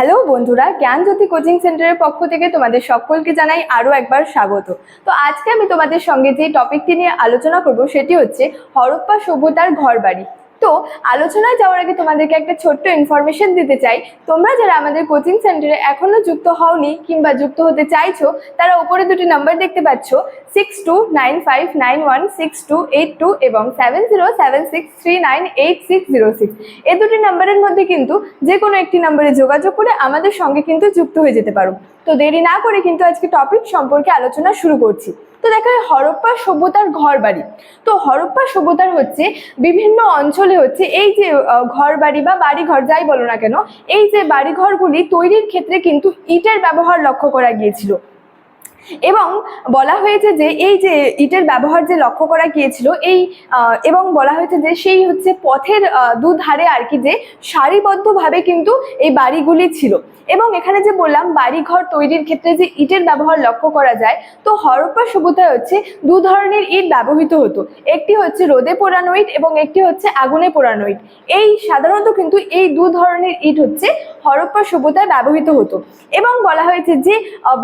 Hello বন্ধুরা, জ্ঞানজ্যোতি coaching সেন্টারের পক্ষ থেকে তোমাদের সকলকে জানাই আরো একবার স্বাগত। তো আজকে আমি তোমাদের সঙ্গে যে টপিকটি নিয়ে আলোচনা করব সেটি হচ্ছে হরপ্পা সভ্যতার ঘরবাড়ি। তো আলোচনায় যাওয়ার আগে তোমাদেরকে একটা ছোট্ট ইনফরমেশন দিতে চাই। তোমরা যারা আমাদের কোচিং সেন্টারে এখনো যুক্ত হওনি কিংবা যুক্ত হতে চাইছো, তারা উপরে দুটি নাম্বার দেখতে পাচ্ছ, 6295916282 এবং 7076398606। এই দুটি নাম্বারের মধ্যে কিন্তু যে কোনো একটি নাম্বারে যোগাযোগ করে আমাদের সঙ্গে কিন্তু যুক্ত হয়ে যেতে পারো। তো দেরি না করে কিন্তু আজকে টপিক সম্পর্কে আলোচনা শুরু করছি। তো দেখো, হরপ্পা সভ্যতার ঘর বাড়ি। তো হরপ্পা সভ্যতার হচ্ছে বিভিন্ন অঞ্চলে হচ্ছে এই যে ঘর বাড়ি বা বাড়ি ঘর যাই বলো না কেন, এই যে বাড়ি ঘরগুলি তৈরির ক্ষেত্রে কিন্তু ইটের ব্যবহার লক্ষ্য করা গিয়েছিল। এবং বলা হয়েছে যে এই যে ইটের ব্যবহার যে লক্ষ্য করা গিয়েছিল এবং বলা হয়েছে যে সেই হচ্ছে পথের দুধারে আর কি যে সারিবদ্ধভাবে কিন্তু এই বাড়িগুলি ছিল। এবং এখানে যে বললাম বাড়িঘর তৈরির ক্ষেত্রে যে ইটের ব্যবহার লক্ষ্য করা যায়, তো হরপ্পা সভ্যতায় হচ্ছে দু ধরনের ইট ব্যবহৃত হতো। একটি হচ্ছে রোদে পোড়ানো ইট এবং একটি হচ্ছে আগুনে পোড়ানো ইট। এই সাধারণত কিন্তু এই দু ধরনের ইট হচ্ছে হরপ্পা সভ্যতায় ব্যবহৃত হতো। এবং বলা হয়েছে যে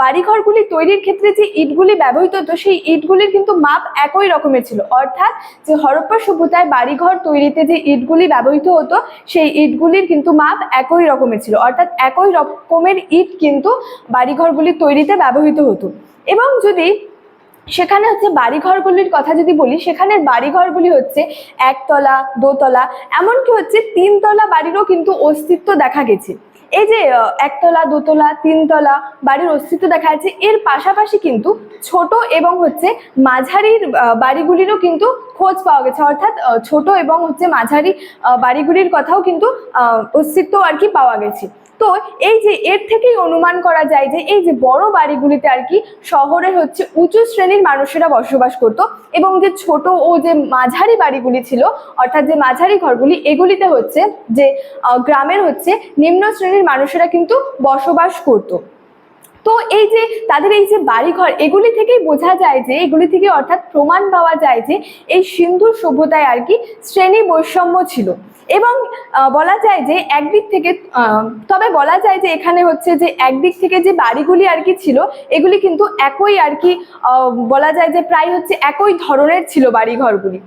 বাড়িঘরগুলি তৈরির ক্ষেত্রে যে ইটগুলি ব্যবহৃত হতো সেই ইটগুলির কিন্তু মাপ একই রকমের ছিল। অর্থাৎ যে হরপ্পা সভ্যতায় বাড়িঘর তৈরিতে যে ইটগুলি ব্যবহৃত হতো সেই ইটগুলির কিন্তু মাপ একই রকমের ছিল। অর্থাৎ একই রকমের ইট কিন্তু বাড়িঘরগুলি তৈরিতে ব্যবহৃত হতো। এবং যদি সেখানে হচ্ছে বাড়িঘরগুলির কথা যদি বলি, সেখানের বাড়িঘরগুলি হচ্ছে একতলা, দোতলা, এমনকি হচ্ছে তিনতলা বাড়িরও কিন্তু অস্তিত্ব দেখা গেছে। এই যে একতলা, দোতলা, তিনতলা বাড়ির অস্তিত্ব দেখা যাচ্ছে, এর পাশাপাশি কিন্তু ছোট এবং হচ্ছে মাঝারির বাড়িগুলিরও কিন্তু খোঁজ পাওয়া গেছে। অর্থাৎ ছোট এবং হচ্ছে মাঝারি বাড়িগুলির কথাও কিন্তু অস্তিত্ব আর কি পাওয়া গেছে। তো এই যে এর থেকেই অনুমান করা যায় যে এই যে বড় বাড়িগুলিতে আর কি শহরের হচ্ছে উঁচু শ্রেণীর মানুষেরা বসবাস করত, এবং যে ছোট ও যে মাঝারি বাড়িগুলি ছিল অর্থাৎ যে মাঝারি ঘরগুলি, এগুলিতে হচ্ছে যে গ্রামের হচ্ছে নিম্ন শ্রেণীর মানুষেরা কিন্তু বসবাস করত। তো এই যে তাদের এই যে বাড়িঘর, এগুলি থেকেই বোঝা যায় যে এগুলি থেকে অর্থাৎ প্রমাণ পাওয়া যায় যে এই সিন্ধু সভ্যতায় আর কি শ্রেণী বৈষম্য ছিল। এবং বলা যায় যে একদিক থেকে তবে বলা যায় যে এখানে হচ্ছে যে একদিক থেকে যে বাড়িগুলি আর কি ছিল এগুলি কিন্তু একই আর কি বলা যায় যে প্রায় হচ্ছে একই ধরনের ছিল বাড়িঘরগুলি।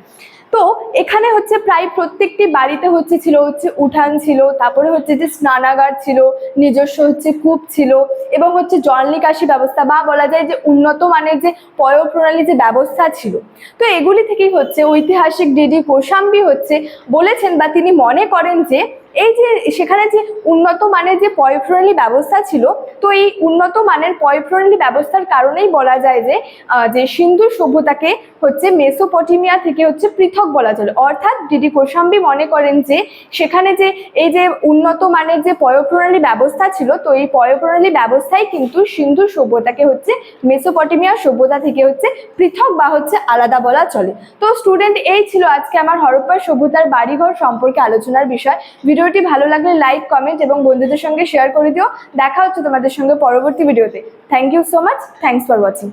তো এখানে হচ্ছে প্রায় প্রত্যেকটি বাড়িতে হচ্ছে ছিল হচ্ছে উঠান ছিল, তারপরে হচ্ছে যে স্নানাগার ছিল, নিজস্ব হচ্ছে কূপ ছিল, এবং হচ্ছে জল নিকাশি ব্যবস্থা বা বলা যায় যে উন্নত মানের যে পয়ঃপ্রণালী যে ব্যবস্থা ছিল। তো এগুলি থেকেই হচ্ছে ঐতিহাসিক ডিডি কোশাম্বী হচ্ছে বলেছেন বা তিনি মনে করেন যে এই যে সেখানে যে উন্নত মানের যে পয়ঃপ্রণালী ব্যবস্থা ছিল, তো এই উন্নত মানের পয়ঃপ্রণালী ব্যবস্থার কারণেই বলা যায় যে সিন্ধু সভ্যতাকে হচ্ছে মেসোপটেমিয়া থেকে হচ্ছে পৃথক বলা চলে। অর্থাৎ ডিডি কোশাম্বী মনে করেন যে সেখানে যে এই যে উন্নত মানের যে পয়ঃপ্রণালী ব্যবস্থা ছিল, তো এই পয়ঃপ্রণালী ব্যবস্থাই কিন্তু সিন্ধু সভ্যতাকে হচ্ছে মেসোপটেমিয়া সভ্যতা থেকে হচ্ছে পৃথক বা হচ্ছে আলাদা বলা চলে। তো স্টুডেন্ট, এই ছিল আজকে আমার হরপ্পা সভ্যতার বাড়িঘর সম্পর্কে আলোচনার বিষয়। ভিডিওটি ভালো লাগলে লাইক, কমেন্ট এবং বন্ধুদের সঙ্গে শেয়ার করে দিও। দেখা হচ্ছে তোমাদের সঙ্গে পরবর্তী ভিডিওতে। Thank you so much. Thanks for watching.